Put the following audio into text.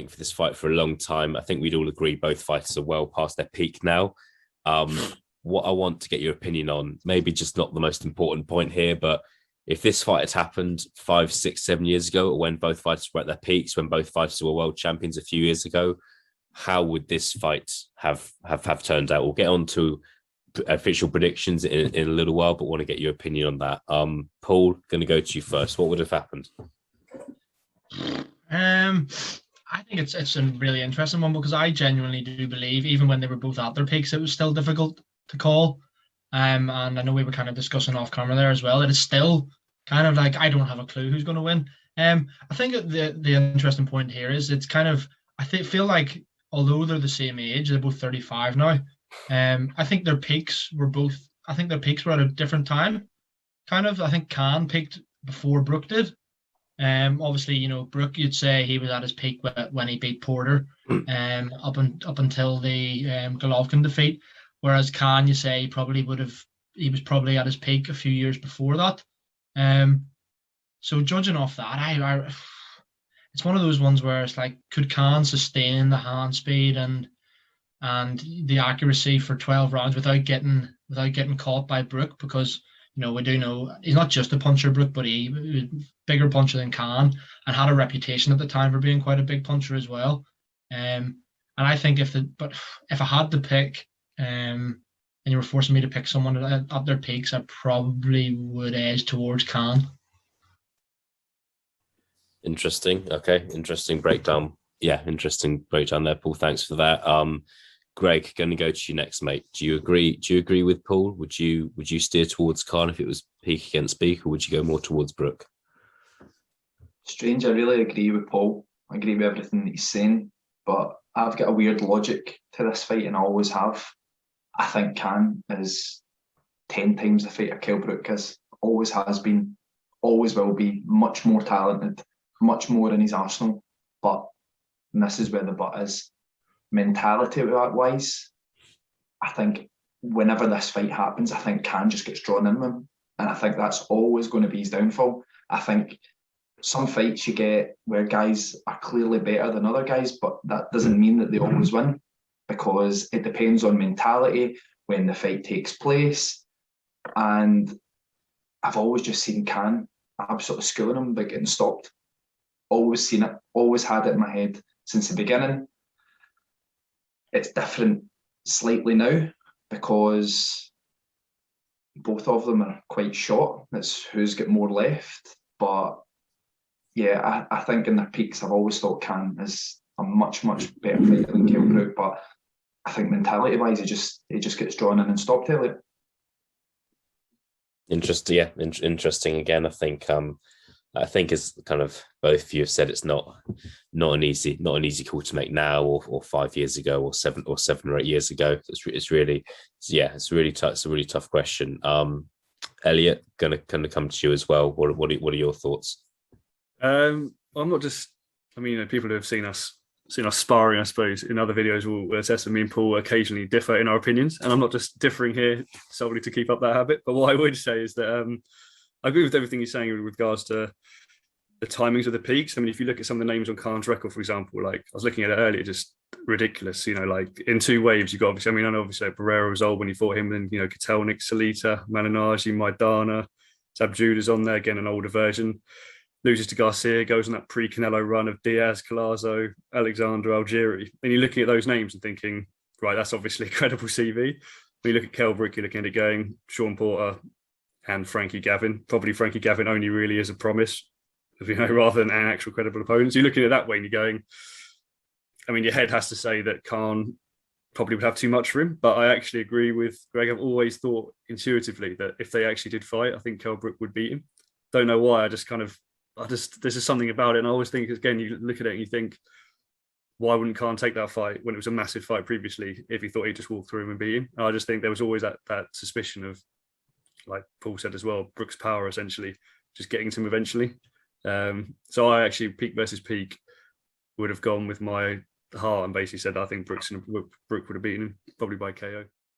waiting for this fight for a long time. I think we'd all agree both fighters are well past their peak now. What I want to get your opinion on, maybe just not the most important point here, but if this fight had happened 5, 6, 7 years ago, or when both fighters were at their peaks, when both fighters were world champions a few years ago, how would this fight have turned out? We'll get on to official predictions in a little while, but want to get your opinion on that. Paul, going to go to you first. What would have happened? I think it's a really interesting one, because I genuinely do believe, even when they were both at their peaks, it was still difficult to call. And I know we were kind of discussing off camera there as well. It is still kind of like, I don't have a clue who's going to win. I think the interesting point here is it's kind of, feel like, although they're the same age, they're both 35 now. I think their peaks were at a different time. Kind of, I think Khan peaked before Brook did. Obviously, Brook, you'd say he was at his peak when he beat Porter, up until the Golovkin defeat. Whereas Khan, you say, he was probably at his peak a few years before that. So judging off that, it's one of those ones where it's like, could Khan sustain the hand speed and the accuracy for 12 rounds without getting caught by Brook? Because we do know he's not just a puncher, Brook, but he was a bigger puncher than Khan, and had a reputation at the time for being quite a big puncher as well. And I think if I had to pick, and you were forcing me to pick someone at their peaks, I probably would edge towards Khan. Interesting. Okay. Interesting breakdown. Yeah, interesting breakdown there, Paul. Thanks for that. Greg, going to go to you next, mate. Do you agree with Paul? Would you steer towards Khan if it was peak against peak, or would you go more towards Brook? Strange. I really agree with Paul. I agree with everything that he's saying, but I've got a weird logic to this fight, and I always have. I think Khan is 10 times the fighter Kell Brook is. Always has been, always will be. Much more talented, much more in his arsenal. But, and this is where the but is, mentality-wise, I think whenever this fight happens, I think Khan just gets drawn in them. And I think that's always going to be his downfall. I think some fights you get where guys are clearly better than other guys, but that doesn't mean that they always win, because it depends on mentality when the fight takes place. And I've always just seen Khan absolutely schooling him by getting stopped. Always seen it, always had it in my head since the beginning. It's different slightly now because both of them are quite short. It's who's got more left. But yeah, I think in their peaks, I've always thought Khan is a much, much better fighter than Kell Brook. But I think mentality-wise, he just gets drawn in and stopped early. Interesting. Yeah, interesting. Again, I think as kind of both of you have said, it's not an easy call to make now or 5 years ago or 7 or 8 years ago. It's really tough. It's a really tough question. Elliot, gonna come to you as well. What are your thoughts? I'm not just. I mean, people who have seen us sparring, I suppose, in other videos will assess that me and Paul occasionally differ in our opinions, and I'm not just differing here solely to keep up that habit. But what I would say is that I agree with everything you're saying with regards to the timings of the peaks. I mean, if you look at some of the names on Khan's record, for example, like I was looking at it earlier, just ridiculous. Like in 2 waves, you got obviously. I mean, I know obviously Pereira was old when he fought him. Then Kotelnik, Salita, Mananaji, Maidana, Tabjuda's on there again, an older version. Loses to Garcia, goes on that pre-Canelo run of Diaz, Collazo, Alexander, Algieri. And you're looking at those names and thinking, right, that's obviously a credible CV. When you look at Kell Brook, you're looking at it going, Sean Porter and Frankie Gavin. Probably Frankie Gavin only really is a promise, rather than an actual credible opponent. So you're looking at it that way and you're going, I mean, your head has to say that Khan probably would have too much for him. But I actually agree with Greg. I've always thought intuitively that if they actually did fight, I think Kell Brook would beat him. Don't know why. There's just something about it. And I always think, again, you look at it and you think, why wouldn't Khan take that fight when it was a massive fight previously if he thought he'd just walk through him and beat him? And I just think there was always that suspicion of, like Paul said as well, Brook's power essentially just getting to him eventually. So I actually, peak versus peak, would have gone with my heart and basically said I think Brook would have beaten him, probably by KO.